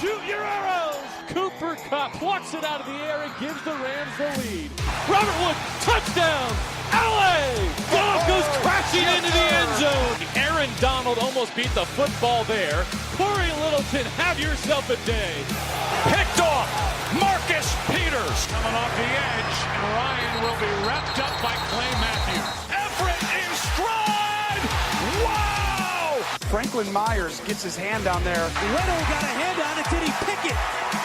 Shoot your arrows! Cooper Kupp plucks it out of the air and gives the Rams the lead. Robert Woods, touchdown! LA! Goff goes crashing into the end zone. Aaron Donald almost beat the football there. Corey Littleton, have yourself a day. Picked off. Marcus Peters coming off the edge. And Ryan will be wrapped up by Clay Matthews. Everett in stride! Wow! Franklin Myers gets his hand down there. Leno got a hand on it. Did he pick it?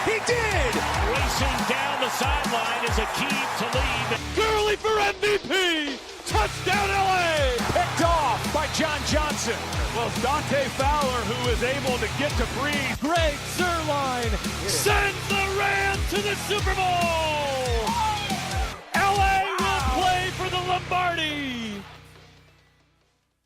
He did! Racing down the sideline is Akeem Talib. Gurley for MVP! Touchdown LA! Picked off by John Johnson. Well, Dante Fowler, who is able to get to breathe. Greg Zuerlein sends the Rams to the Super Bowl! LA will play for the Lombardi!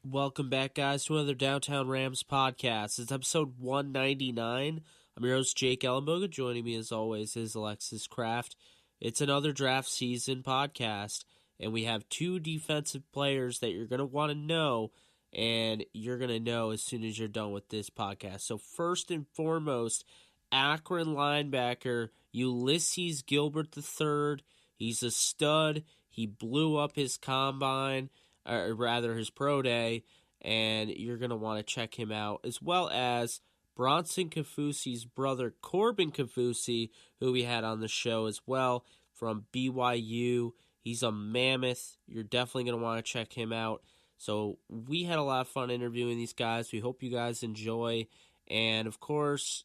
Welcome back, guys, to another Downtown Rams podcast. It's episode 199. I'm your host, Jake Ellenbogen. Joining me, as always, is Alexis Kraft. It's another draft season podcast, and we have two defensive players that you're going to want to know, and you're going to know as soon as you're done with this podcast. So first and foremost, Akron linebacker Ulysees Gilbert III. He's a stud. He blew up his combine, or rather his pro day, and you're going to want to check him out, as well as Bronson Kaufusi's brother, Corbin Kaufusi, who we had on the show as well, from BYU. He's a mammoth. You're definitely going to want to check him out. So we had a lot of fun interviewing these guys. We hope you guys enjoy. And, of course,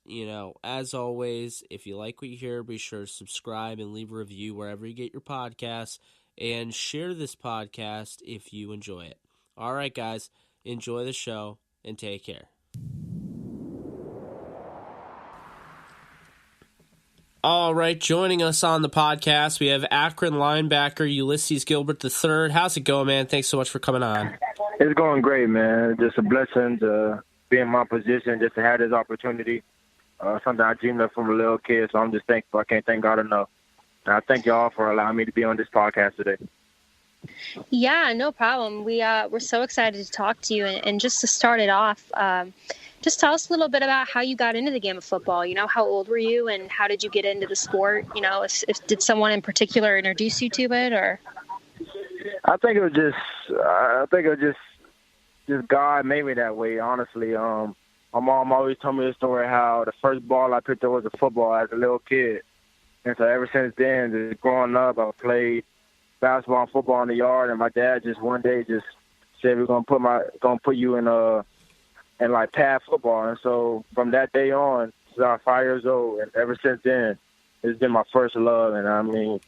as always, if you like what you hear, be sure to subscribe and leave a review wherever you get your podcasts. And share this podcast if you enjoy it. All right, guys, enjoy the show and take care. All right, joining us on the podcast, we have Akron linebacker Ulysees Gilbert III. How's it going, man? Thanks so much for coming on. It's going great, man. Just a blessing to be in my position, just to have this opportunity. Something I dreamed of from a little kid, so I'm just thankful. I can't thank God enough. And I thank y'all for allowing me to be on this podcast today. Yeah, no problem. We're so excited to talk to you. And just to start it off, just tell us a little bit about how you got into the game of football. How old were you and how did you get into the sport? If did someone in particular introduce you to it, or? I think it was just God made me that way, honestly. My mom always told me the story how the first ball I picked up was a football as a little kid. And so ever since then, just growing up, I played basketball and football in the yard, and my dad just one day just said, we're gonna put you in like pad football. And so from that day on, since I was 5 years old, and ever since then, it's been my first love. And I mean,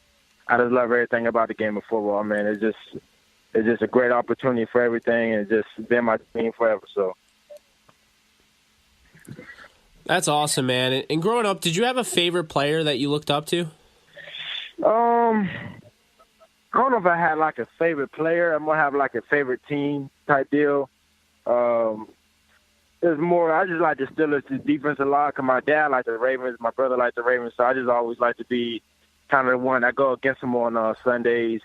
I just love everything about the game of football. Man, it's just a great opportunity for everything, and just been my dream forever. So. That's awesome, man. And growing up, did you have a favorite player that you looked up to? I don't know if I had like a favorite player. I'm gonna have like a favorite team type deal. It's more, I just like the Steelers' defense a lot because my dad liked the Ravens, my brother liked the Ravens, so I just always like to be kind of the one I go against them on Sundays.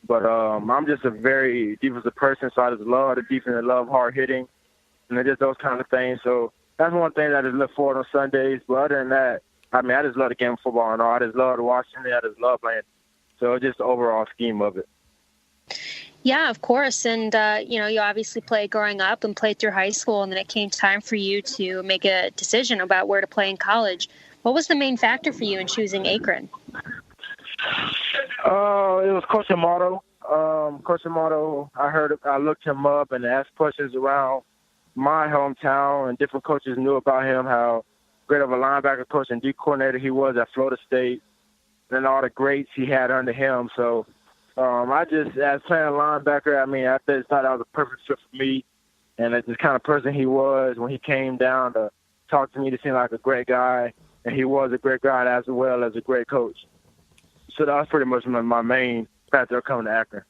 But I'm just a very defensive person, so I just love the defense. I love hard hitting, and just those kind of things. So that's one thing that I just look forward on Sundays. But other than that, I mean, I just love the game of football and all. I just love watching it. I just love playing. So just the overall scheme of it. Yeah, of course. And, you obviously played growing up and played through high school, and then it came time for you to make a decision about where to play in college. What was the main factor for you in choosing Akron? It was Coach Amato. Coach Amato, I looked him up and asked questions around my hometown, and different coaches knew about him, how great of a linebacker coach and D coordinator he was at Florida State, and all the greats he had under him. So I just, as playing linebacker, I mean, I just thought that was a perfect fit for me, and it's the kind of person he was when he came down to talk to me. To seem like a great guy, and he was a great guy as well as a great coach. So that was pretty much my main factor of coming to Akron.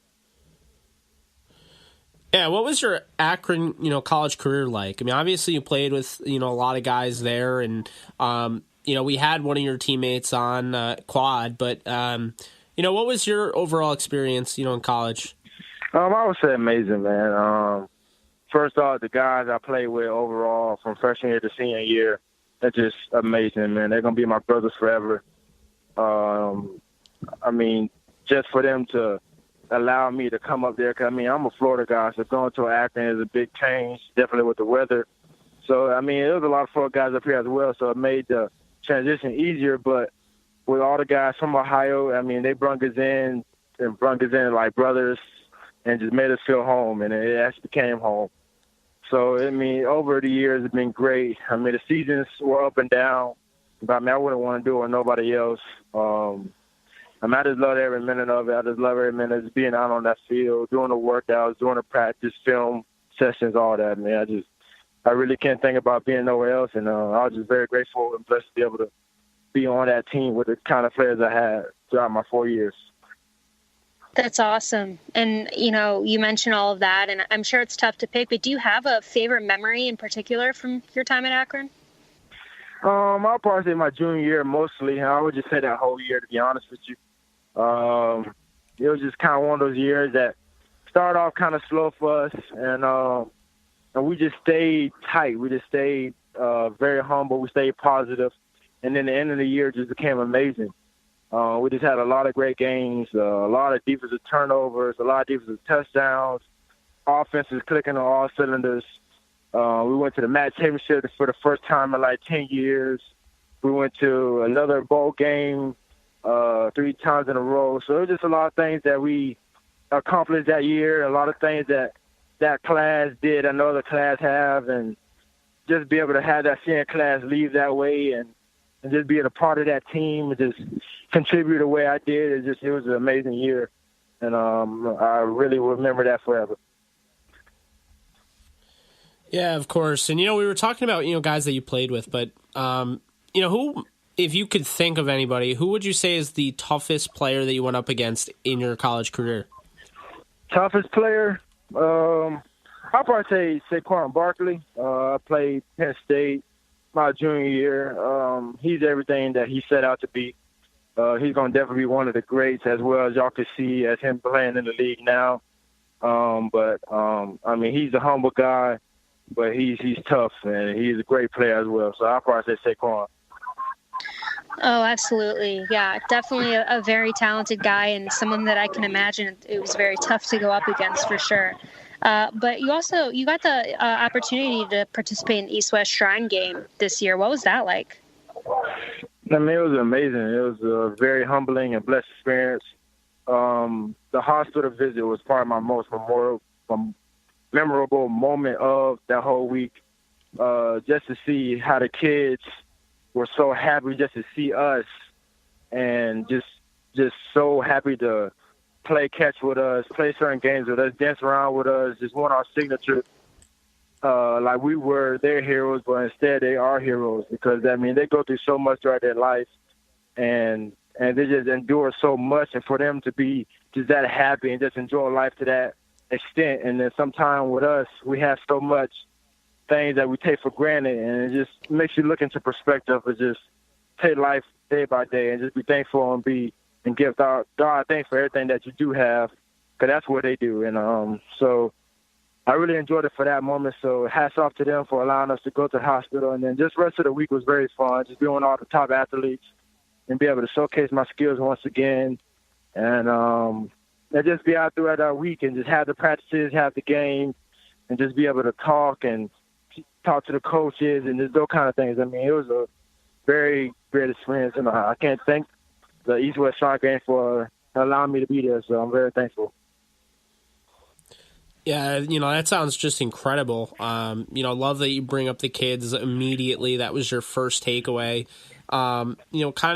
Yeah, what was your Akron, college career like? I mean, obviously you played with, a lot of guys there, and we had one of your teammates on quad, but what was your overall experience, in college? I would say amazing, man. First off, the guys I played with overall from freshman year to senior year, That's just amazing, man. They're going to be my brothers forever. I mean, just for them to allow me to come up there, 'cause, I mean, I'm a Florida guy, so going to Akron is a big change, definitely with the weather. So, I mean, there was a lot of Florida guys up here as well, so it made the transition easier. But with all the guys from Ohio, I mean, they brung us in like brothers and just made us feel home, and it actually became home. So, I mean, over the years, it's been great. I mean, the seasons were up and down, but, I mean, I wouldn't want to do it with nobody else. I just love every minute of it. I just love every minute just being out on that field, doing the workouts, doing the practice, film sessions, all that, man. I really can't think about being nowhere else, and I was just very grateful and blessed to be able to be on that team with the kind of players I had throughout my 4 years. That's awesome. And, you mentioned all of that, and I'm sure it's tough to pick, but do you have a favorite memory in particular from your time at Akron? I'll probably say my junior year mostly. I would just say that whole year, to be honest with you. It was just kind of one of those years that started off kind of slow for us, and we just stayed tight. We just stayed very humble. We stayed positive. And then the end of the year just became amazing. We just had a lot of great games, a lot of defensive turnovers, a lot of defensive touchdowns, offenses clicking on all cylinders. We went to the MAC championship for the first time in like 10 years. We went to another bowl game 3 times in a row. So it was just a lot of things that we accomplished that year, a lot of things that class did, another class have, and just be able to have that senior class leave that way and just being a part of that team and just contribute the way I did. It was an amazing year, and I really will remember that forever. Yeah, of course. And, we were talking about, guys that you played with, but, who, if you could think of anybody, who would you say is the toughest player that you went up against in your college career? Toughest player? I'll probably say Saquon Barkley. I played Penn State my junior year. He's everything that he set out to be. He's going to definitely be one of the greats, as well as y'all can see as him playing in the league now. I mean, he's a humble guy, but he's tough, and he's a great player as well. So I'll probably say Saquon. Oh, absolutely. Yeah, definitely a very talented guy and someone that I can imagine it was very tough to go up against for sure. But you got the opportunity to participate in the East-West Shrine game this year. What was that like? I mean, it was amazing. It was a very humbling and blessed experience. The hospital visit was probably my most memorable moment of that whole week. Just to see how the kids were so happy just to see us, and just so happy to play catch with us, play certain games with us, dance around with us, just want our signature. Like we were their heroes, but instead they are heroes, because, I mean, they go through so much throughout their life, and they just endure so much, and for them to be just that happy and just enjoy life to that extent. And then sometimes with us, we have so much things that we take for granted, and it just makes you look into perspective and just take life day by day and just be thankful and give God thanks for everything that you do have, because that's what they do. And so I really enjoyed it for that moment. So hats off to them for allowing us to go to the hospital. And then just the rest of the week was very fun, just being with all the top athletes and be able to showcase my skills once again. And just be out throughout our week and just have the practices, have the game, and just be able to talk to the coaches and just those kind of things. I mean, it was a very great experience, and I can't thank the East-West Shrine game for allowing me to be there, so I'm very thankful. Yeah, that sounds just incredible. Love that you bring up the kids immediately. That was your first takeaway. Kind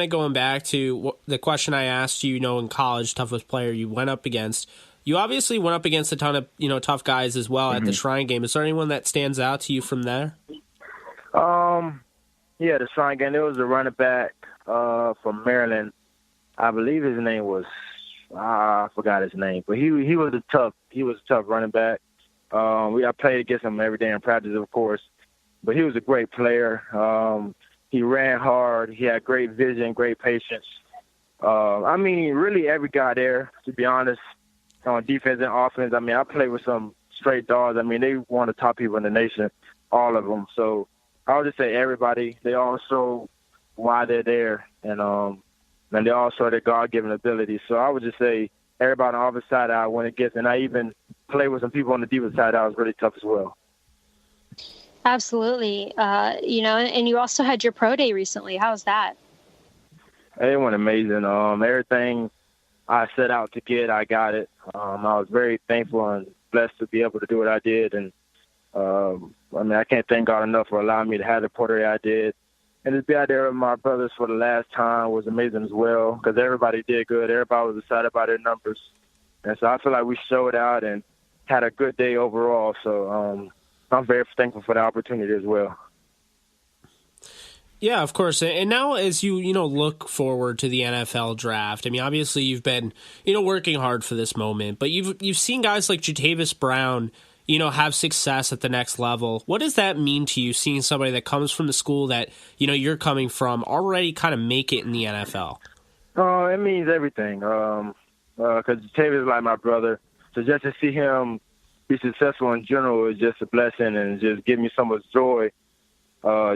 of going back to the question I asked you, in college, toughest player you went up against. You obviously went up against a ton of, tough guys as well at the Shrine game. Is there anyone that stands out to you from there? Yeah, the Shrine game, there was a running back from Maryland. I believe his name was, I forgot his name, but he was a tough running back. I played against him every day in practice, of course, but he was a great player. He ran hard. He had great vision, great patience. I mean, really every guy there, to be honest, on defense and offense. I mean, I played with some straight dogs. I mean, they one of the top people in the nation, all of them. So I would just say everybody. They all show why they're there, and they all show their God-given ability. So I would just say everybody on the offensive side out when it gets, and I even play with some people on the defensive side out was really tough as well. Absolutely. And you also had your pro day recently. How was that? It went amazing. Everything I set out to get, I got it. I was very thankful and blessed to be able to do what I did. And, I can't thank God enough for allowing me to have the pro day I did. And to be out there with my brothers for the last time was amazing as well because everybody did good. Everybody was excited about their numbers. And so I feel like we showed out and had a good day overall. So I'm very thankful for the opportunity as well. Yeah, of course. And now as you look forward to the NFL draft, I mean, obviously you've been, working hard for this moment, but you've seen guys like Jatavis Brown, have success at the next level. What does that mean to you, seeing somebody that comes from the school that, you're coming from already kind of make it in the NFL? It means everything. Because Jatavis is like my brother. So just to see him be successful in general is just a blessing and just give me so much joy.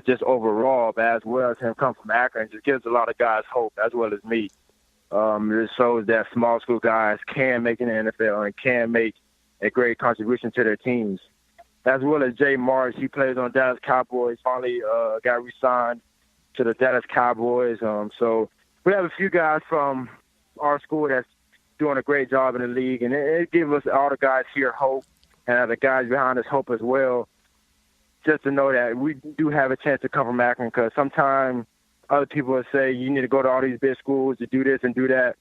Just overall, but as well as him come from Akron, just gives a lot of guys hope, as well as me. It shows that small school guys can make it in the NFL and can make a great contribution to their teams. As well as Jay Marsh, he plays on Dallas Cowboys, finally got re-signed to the Dallas Cowboys. So we have a few guys from our school that's doing a great job in the league, and it gives us, all the guys here, hope, and the guys behind us hope as well. Just to know that we do have a chance to come from Akron, because sometimes other people will say you need to go to all these big schools to do this and do that,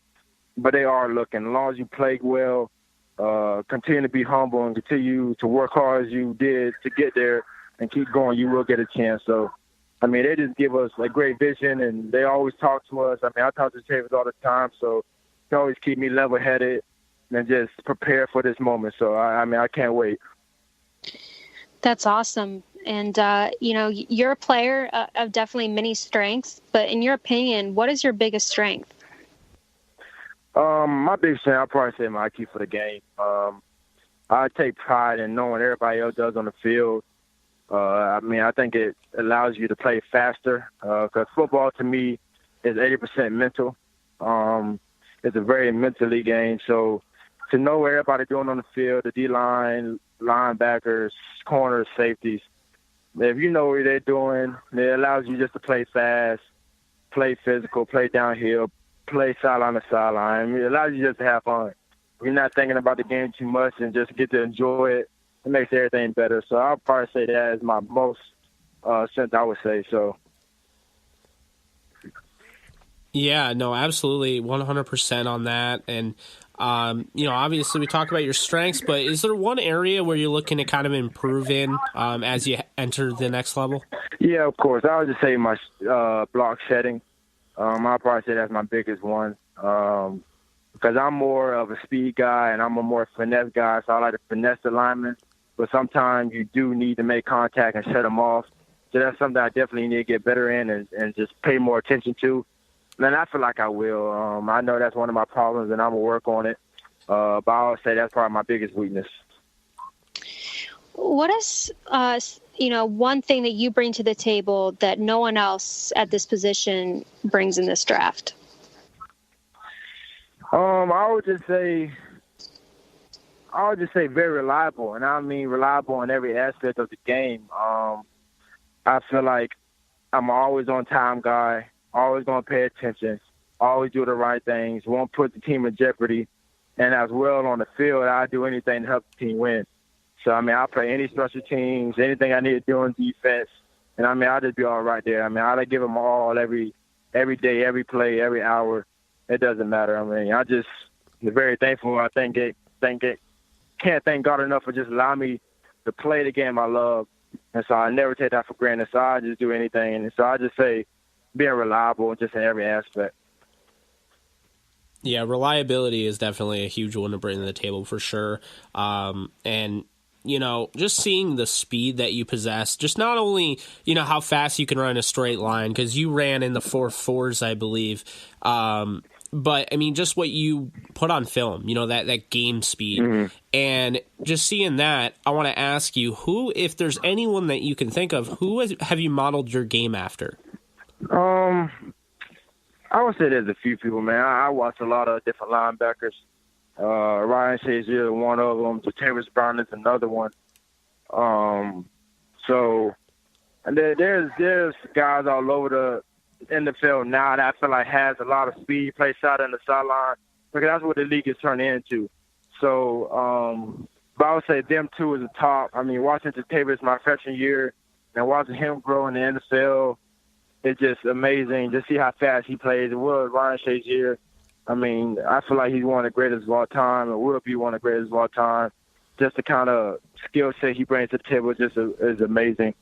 but they are looking. As long as you play well, continue to be humble and continue to work hard as you did to get there and keep going, you will get a chance. So, they just give us a great vision, and they always talk to us. I talk to Jatavis all the time, so they always keep me level-headed and just prepare for this moment. So, I can't wait. That's awesome. And, you're a player of definitely many strengths, but in your opinion, what is your biggest strength? My biggest strength, I'll probably say my IQ for the game. I take pride in knowing what everybody else does on the field. I think it allows you to play faster because football to me is 80% mental. It's a very mentally game. So to know what everybody's doing on the field, the D-line, linebackers, corners, safeties, if you know what they're doing, it allows you just to play fast, play physical, play downhill, play sideline to sideline. It allows you just to have fun. You're not thinking about the game too much and just get to enjoy it. It makes everything better. So I'll probably say that is my most strength, I would say. So. Yeah, no, absolutely, 100% on that. And, obviously we talk about your strengths, but is there one area where you're looking to kind of improve in as you enter the next level? Yeah, of course. I would just say my block shedding. I'll probably say that's my biggest one because I'm more of a speed guy and I'm a more finesse guy, so I like to finesse the linemen. But sometimes you do need to make contact and shut them off. So that's something I definitely need to get better in and just pay more attention to. And I feel like I will. I know that's one of my problems, and I'm going to work on it. But I would say that's probably my biggest weakness. What is, one thing that you bring to the table that no one else at this position brings in this draft? I would just say very reliable, and I mean reliable in every aspect of the game. I feel like I'm always on time guy. Always going to pay attention, always do the right things, won't put the team in jeopardy. And as well on the field, I'll do anything to help the team win. So, I'll play any special teams, anything I need to do on defense. And, I'll just be all right there. I'll give them all every day, every play, every hour. It doesn't matter. I just am very thankful. I can't thank God enough for just allowing me to play the game I love. And so I never take that for granted. So I just do anything. And so I just say, being reliable just in every aspect. Yeah, reliability is definitely a huge one to bring to the table for sure. And, just seeing the speed that you possess, just not only, how fast you can run a straight line, because you ran in the 4.4s, I believe, But I mean, just what you put on film, that game speed, and just seeing that, I want to ask you, who, if there's anyone that you can think of, have you modeled your game after? I would say there's a few people, man. I watch a lot of different linebackers. Ryan Shazier, one of them. Jatavis Brown is another one. So, and there's guys all over in the field now that I feel like has a lot of speed, plays out in the sideline, because that's what the league is turning into. So, but I would say them two is the top. I mean, watching Jatavis my freshman year and watching him grow in the NFL, it's just amazing. Just see how fast he plays. It was Ryan Shazier. I mean, I feel like he's one of the greatest of all time, or will be one of the greatest of all time. Just the kind of skill set he brings to the table is amazing.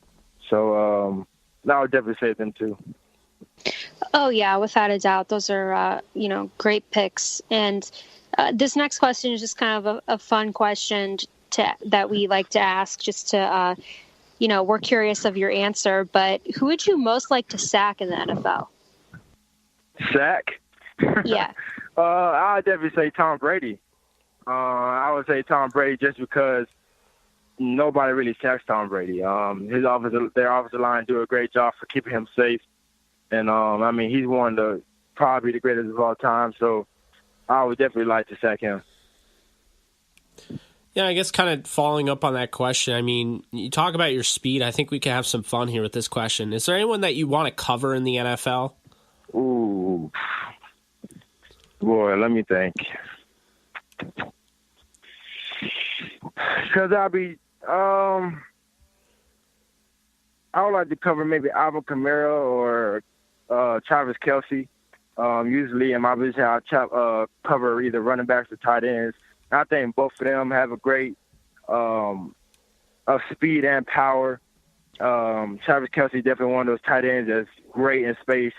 So, I would definitely say them two. Oh, yeah, without a doubt. Those are, great picks. And this next question is just kind of a fun question that we like to ask just to, we're curious of your answer. But who would you most like to sack in the NFL? Sack? Yeah. I would definitely say Tom Brady. I would say Tom Brady just because nobody really sacks Tom Brady. Their offensive line do a great job for keeping him safe. And, he's one of probably the greatest of all time, so I would definitely like to sack him. Yeah, I guess kind of following up on that question, I mean, you talk about your speed. I think we can have some fun here with this question. Is there anyone that you want to cover in the NFL? Ooh. Boy, let me think. Because I would like to cover maybe Alvin Kamara or Travis Kelce. Usually in my position, I cover either running backs or tight ends. I think both of them have a great of speed and power. Travis Kelce definitely one of those tight ends that's great in space,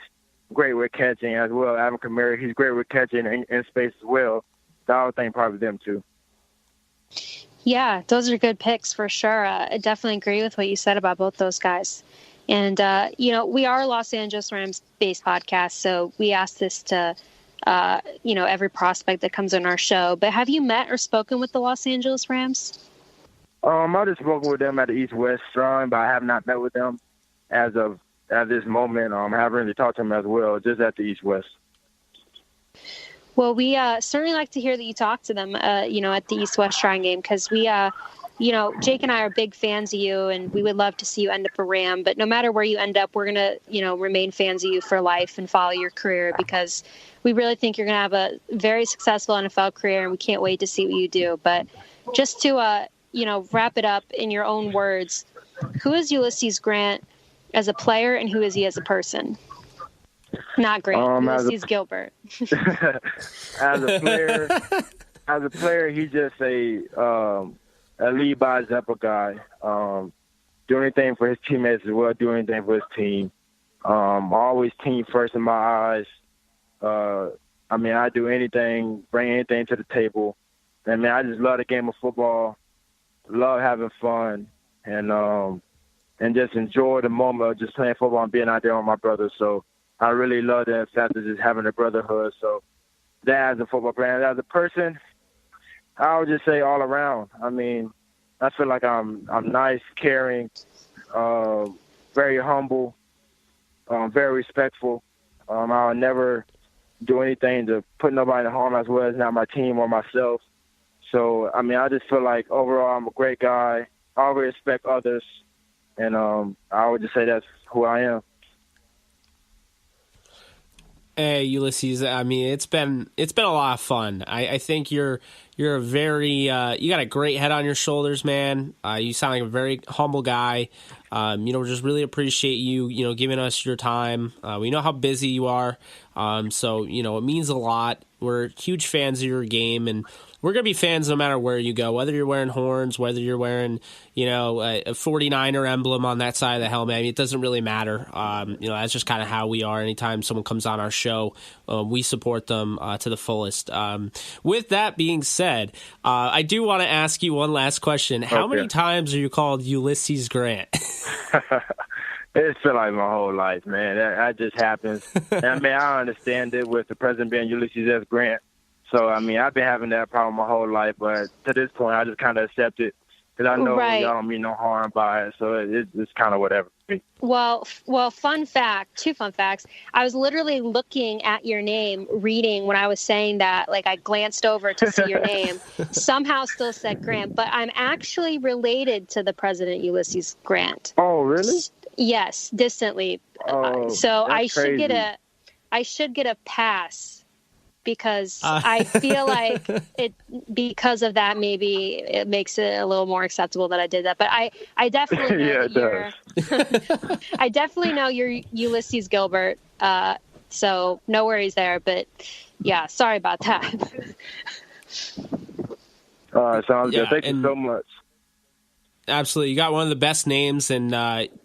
great with catching as well. Alvin Kamara, he's great with catching in space as well. So I would think probably them two. Yeah, those are good picks for sure. I definitely agree with what you said about both those guys. And, we are a Los Angeles Rams-based podcast, so we ask this to, every prospect that comes on our show. But have you met or spoken with the Los Angeles Rams? I just spoken with them at the East-West Shrine, but I have not met with them at this moment. I haven't really talked to them as well, just at the East-West. Well, we certainly like to hear that you talk to them, at the East-West Shrine game, because we, Jake and I are big fans of you, and we would love to see you end up a Ram. But no matter where you end up, we're going to, remain fans of you for life and follow your career, because we really think you're going to have a very successful NFL career, and we can't wait to see what you do. But just to, wrap it up in your own words, who is Ulysses Grant as a player, and who is he as a person? Not Grant. Ulysees Gilbert. As a player, he's just a lead by example guy. Do anything for his teammates as well. Do anything for his team. Always team first in my eyes. I do anything, bring anything to the table. And I just love the game of football. Love having fun, and just enjoy the moment of just playing football and being out there with my brothers. So I really love the fact of just having a brotherhood. So that as a football player, as a person, I would just say all around. I feel like I'm nice, caring, very humble, very respectful. I'll never do anything to put nobody in harm as well as not my team or myself. So, I just feel like overall I'm a great guy. I always respect others. And I would just say that's who I am. Hey, Ulysses. It's been a lot of fun. I think you're a very you got a great head on your shoulders, man. You sound like a very humble guy. Just really appreciate you giving us your time. We know how busy you are. So it means a lot. We're huge fans of your game, and we're going to be fans no matter where you go, whether you're wearing horns, whether you're wearing, a 49er emblem on that side of the helmet. It doesn't really matter. That's just kind of how we are. Anytime someone comes on our show, we support them to the fullest. With that being said, I do want to ask you one last question. How many times are you called Ulysses Grant? It's been like my whole life, man. That just happens. And, I mean, I understand it with the president being Ulysses S. Grant. So, I mean, I've been having that problem my whole life, but to this point, I just kind of accept it because I know Right. y'all don't mean no harm by it. So it's kind of whatever. Well, fun fact, 2 fun facts. I was literally looking at your name, reading when I was saying that, like I glanced over to see your name, somehow still said Grant, but I'm actually related to the President Ulysses Grant. Oh, really? Yes, distantly. Oh, So I that's should crazy. get a pass because I feel like it, because of that, maybe it makes it a little more acceptable that I did that. But I definitely know Yeah, that it you're, I definitely know you're Ulysees Gilbert. So no worries there, but yeah, sorry about that. Sounds Yeah, good. Thank you and- so much. Absolutely. You got one of the best names, and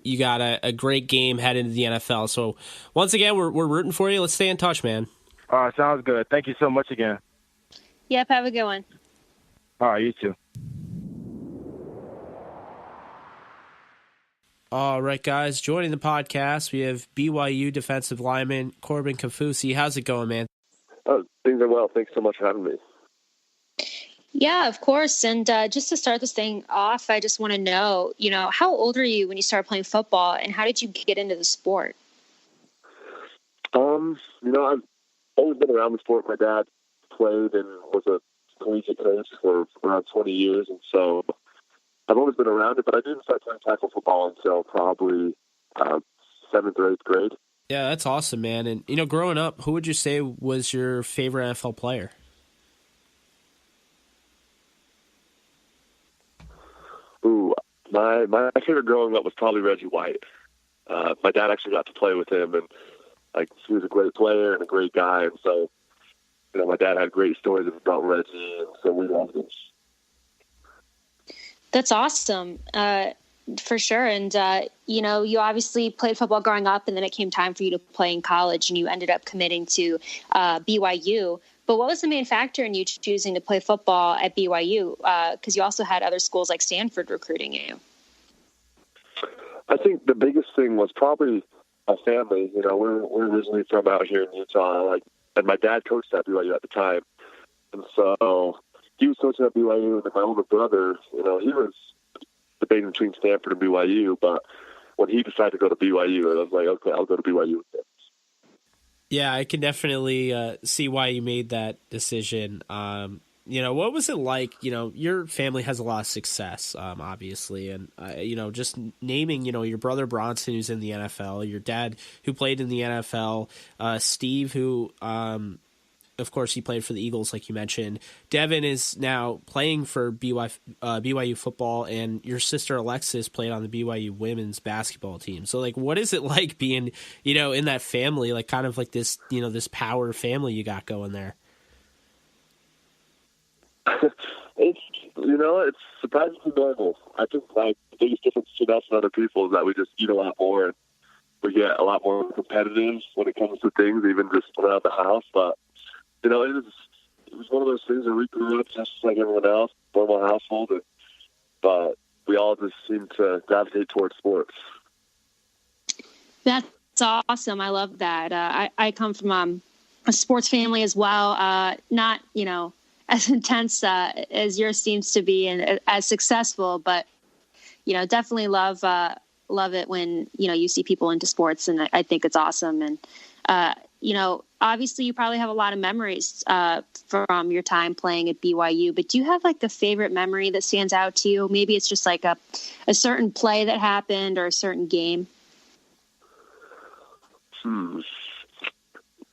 you got a great game heading into the NFL. So, once again, we're rooting for you. Let's stay in touch, man. Sounds good. Thank you so much again. Yep, have a good one. All right, you too. All right, guys. Joining the podcast, we have BYU defensive lineman Corbin Kaufusi. How's it going, man? Things are well. Thanks so much for having me. Yeah, of course. And just to start this thing off, I just want to know, how old were you when you started playing football, and how did you get into the sport? I've always been around the sport. My dad played and was a collegiate coach for around 20 years, and so I've always been around it, but I didn't start playing tackle football until probably 7th or 8th grade. Yeah, that's awesome, man. And, growing up, who would you say was your favorite NFL player? Ooh, my favorite growing up was probably Reggie White. My dad actually got to play with him, and he was a great player and a great guy, and so my dad had great stories about Reggie, and so we loved him. That's awesome, for sure. And you obviously played football growing up, and then it came time for you to play in college, and you ended up committing to BYU. But what was the main factor in you choosing to play football at BYU? Because you also had other schools like Stanford recruiting you. I think the biggest thing was probably a family. We're originally from out here in Utah, and my dad coached at BYU at the time, and so he was coaching at BYU, and then my older brother, he was debating between Stanford and BYU, but when he decided to go to BYU, I was like, okay, I'll go to BYU with him. Yeah, I can definitely see why you made that decision. What was it like? Your family has a lot of success, obviously, and just naming, your brother Bronson, who's in the NFL, your dad who played in the NFL, Steve, who, of course, he played for the Eagles, like you mentioned. Devin is now playing for BYU football, and your sister Alexis played on the BYU women's basketball team. So, what is it like being, in that family, kind of like this, this power family you got going there? It's surprisingly normal. I think the biggest difference between us and other people is that we just eat a lot more, and we get a lot more competitive when it comes to things, even just around the house. But it was one of those things where we grew up just like everyone else, normal household, but we all just seem to gravitate towards sports. That's awesome. I love that. I come from a sports family as well. Not, as intense as yours seems to be and as successful, but, definitely love it when, you see people into sports, and I think it's awesome. And, obviously you probably have a lot of memories from your time playing at BYU, but do you have a favorite memory that stands out to you? Maybe it's just a certain play that happened or a certain game.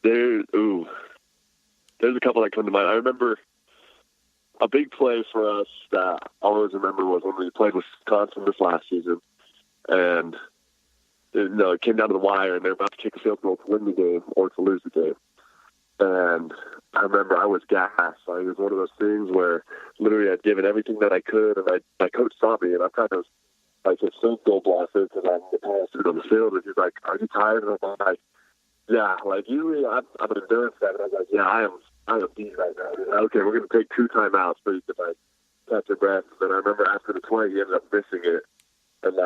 There's a couple that come to mind. I remember a big play for us that I always remember was when we played Wisconsin this last season, and it came down to the wire, and they were about to kick a field goal to win the game or to lose the game. And I remember I was gassed. It was one of those things where literally I'd given everything that I could, and my coach saw me, and I'm kind of just so goal blasted because I'm the tallest dude on the field, and he's like, "Are you tired?" And I'm like, "Yeah." Usually I'm an endurance guy, and I was like, "Yeah, I am beat right now." He's like, "Okay, we're going to take 2 timeouts so you can catch your breath." And then I remember after the 20, he ended up missing it, and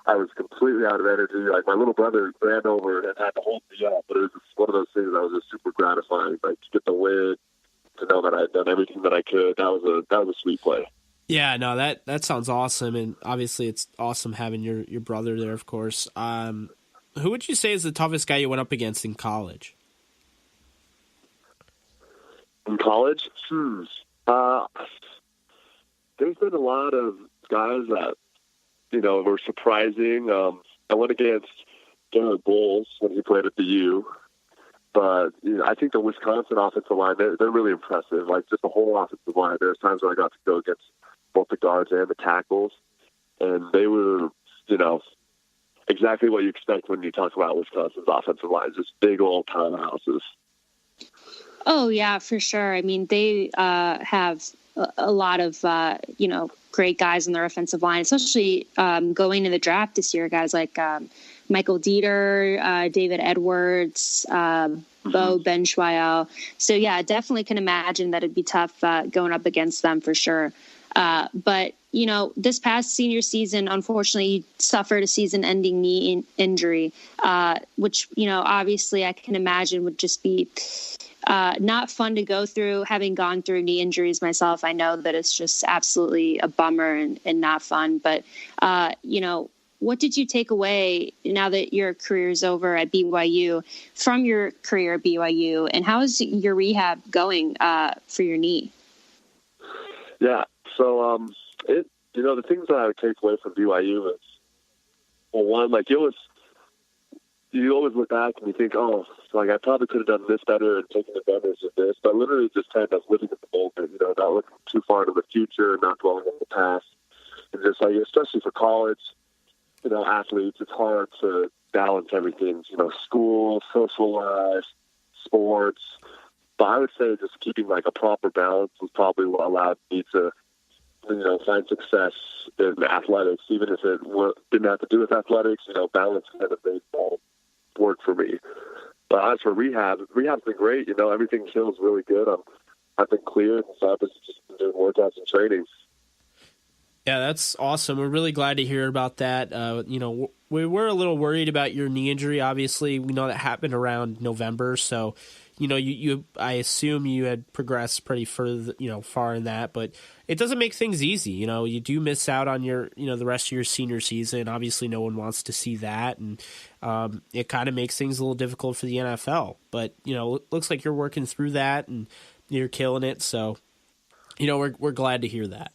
I was completely out of energy. Like, my little brother ran over and had to hold me up, but it was just one of those things that was just super gratifying. Like, to get the win, to know that I had done everything that I could. That was a sweet play. Yeah, no, that sounds awesome, and obviously it's awesome having your brother there, of course. Who would you say is the toughest guy you went up against in college? In college? There's been a lot of guys that, were surprising. I went against Gilbert Bulls when he played at the U. But I think the Wisconsin offensive line, they're really impressive. Like, just the whole offensive line. There's times where I got to go against both the guards and the tackles. And they were, exactly what you expect when you talk about Wisconsin's offensive line, just big old powerhouses. Oh, yeah, for sure. I mean, they have a lot of, great guys on their offensive line, especially going to the draft this year, guys like Michael Dieter, David Edwards, Bo Benchwile. So, yeah, definitely can imagine that it'd be tough going up against them for sure. But, this past senior season, unfortunately, you suffered a season-ending knee injury, which, obviously I can imagine would just be not fun to go through. Having gone through knee injuries myself, I know that it's just absolutely a bummer and not fun. But, what did you take away now that your career is over at BYU from your career at BYU, and how is your rehab going for your knee? Yeah. So, the things that I would take away from BYU is, well, one, like, you always look back and you think, oh, like, I probably could have done this better and taken advantage of this, but literally just kind of living in the moment, not looking too far into the future, not dwelling on the past. And just, like, especially for college, athletes, it's hard to balance everything, school, social life, sports. But I would say just keeping, like, a proper balance was probably what allowed me to, find success in athletics, even if it didn't have to do with athletics. Balance kind of made work for me. But as for rehab's been great. Everything feels really good. I've been cleared, so I've just been doing workouts and training. Yeah, that's awesome. We're really glad to hear about that. We were a little worried about your knee injury. Obviously, we know that happened around November, so you I assume you had progressed pretty far in that, but it doesn't make things easy. You do miss out on your the rest of your senior season. Obviously, no one wants to see that, and it kind of makes things a little difficult for the NFL. But it looks like you're working through that and you're killing it. So we're glad to hear that.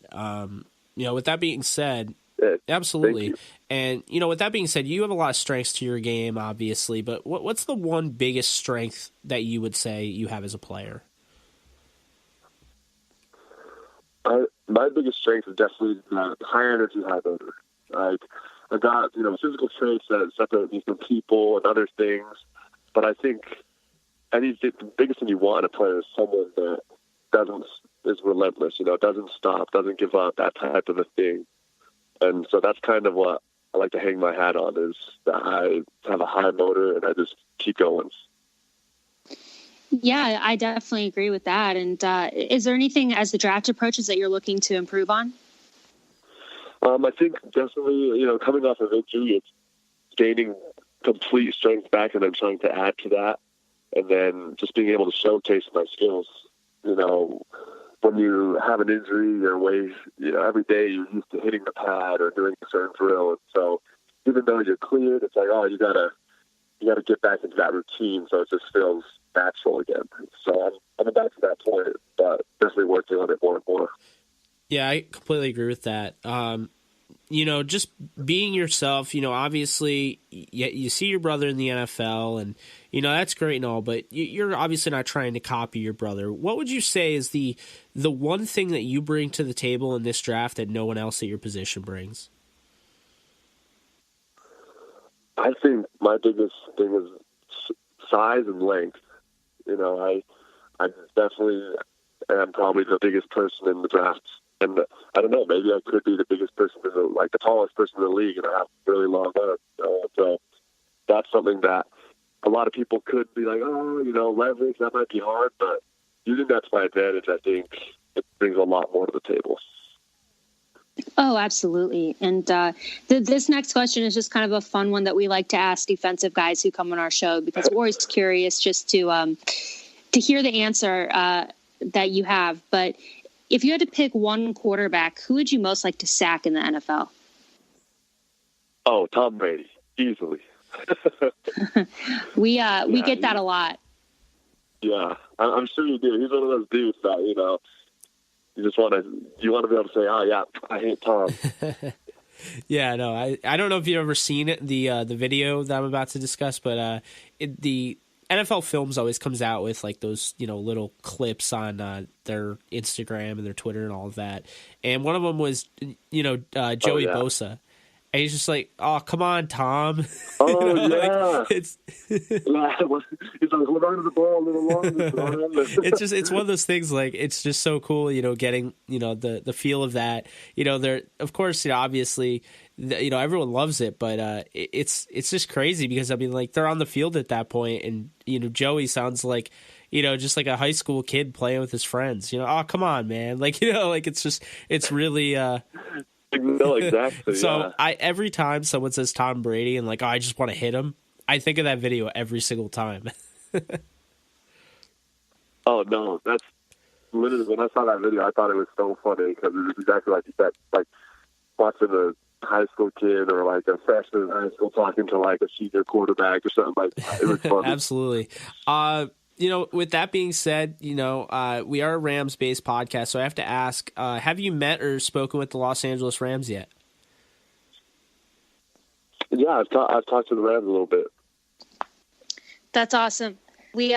With that being said, absolutely. And, with that being said, you have a lot of strengths to your game, obviously, but what's the one biggest strength that you would say you have as a player? My biggest strength is definitely high energy, high motor. Like, I got, physical traits that separate me from people and other things, but I think the biggest thing you want in a player is someone that is relentless, doesn't stop, doesn't give up, that type of a thing. And so that's kind of what I like to hang my hat on, is that I have a high motor and I just keep going. Yeah, I definitely agree with that. And is there anything as the draft approaches that you're looking to improve on? I think definitely, coming off of injury, it's gaining complete strength back and then trying to add to that. And then just being able to showcase my skills. When you have an injury, your way, every day you're used to hitting the pad or doing a certain drill. And so even though you're cleared, it's like, oh, you gotta get back into that routine. So it just feels natural again. So I'm about to that point, but definitely working on it more and more. Yeah, I completely agree with that. Just being yourself, obviously you see your brother in the NFL and, that's great and all, but you're obviously not trying to copy your brother. What would you say is the one thing that you bring to the table in this draft that no one else at your position brings? I think my biggest thing is size and length. I definitely am probably the biggest person in the draft. And I don't know, maybe I could be the biggest person the tallest person in the league, and I have really long arms. So that's something that a lot of people could be like, oh, leverage, that might be hard, but using that to my advantage, I think it brings a lot more to the table. Oh, absolutely. And this next question is just kind of a fun one that we like to ask defensive guys who come on our show, because we're always curious just to hear the answer that you have. But if you had to pick one quarterback, who would you most like to sack in the NFL? Oh, Tom Brady, easily. We get that a lot. Yeah, I'm sure you do. He's one of those dudes that, you just want to be able to say, oh, yeah, I hate Tom. Yeah, no, I don't know if you've ever seen it, the video that I'm about to discuss, but the NFL Films always comes out with like those, little clips on their Instagram and their Twitter and all of that. And one of them was, Joey Bosa. And he's just like, oh, come on, Tom. Oh, yeah. Like, it's he's like, hold on to the ball a little longer. it's one of those things, like, it's just so cool, getting, the feel of that. They're, of course, obviously, everyone loves it, but it's just crazy because, I mean, like, they're on the field at that point, and, Joey sounds like, just like a high school kid playing with his friends. Oh, come on, man. Like, like, it's really... No, exactly. So every time someone says Tom Brady and like, oh, I just want to hit him, I think of that video every single time. Oh no, that's literally, when I saw that video, I thought it was so funny because it was exactly like you said, like watching a high school kid or like a freshman in high school talking to like a senior quarterback or something like that. It was funny. Absolutely. With that being said, we are a Rams-based podcast, so I have to ask, have you met or spoken with the Los Angeles Rams yet? Yeah, I've talked to the Rams a little bit. That's awesome. We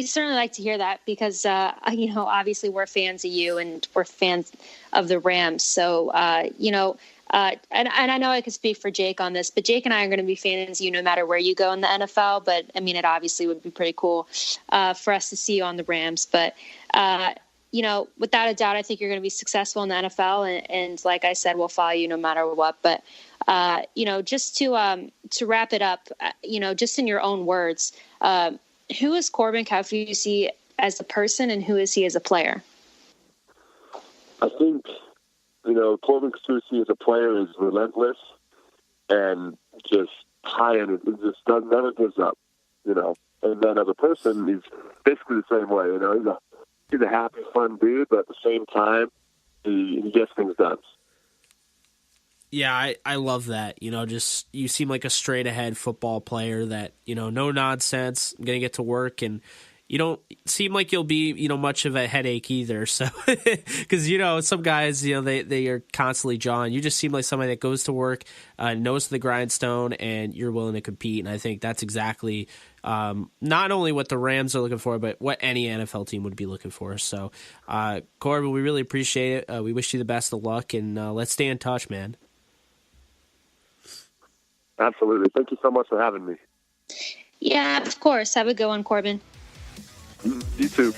certainly like to hear that because, obviously we're fans of you and we're fans of the Rams. So, and I know I could speak for Jake on this, but Jake and I are going to be fans of you no matter where you go in the NFL. But I mean, it obviously would be pretty cool for us to see you on the Rams. But without a doubt, I think you're going to be successful in the NFL. And like I said, we'll follow you no matter what. But just to wrap it up, just in your own words, who is Corbin Kaufusi as a person, and who is he as a player? I think. Corbin Kaufusi as a player is relentless and just high energy, just never gives up, And then as a person, he's basically the same way, He's a happy, fun dude, but at the same time, he gets things done. Yeah, I love that. Just you seem like a straight ahead football player that, no nonsense. I'm going to get to work, and you don't seem like you'll be, much of a headache either. So, because, some guys, they are constantly jawing. You just seem like somebody that goes to work, knows the grindstone, and you're willing to compete. And I think that's exactly not only what the Rams are looking for, but what any NFL team would be looking for. So, Corbin, we really appreciate it. We wish you the best of luck, and let's stay in touch, man. Absolutely. Thank you so much for having me. Yeah, of course. Have a good one, Corbin. You too.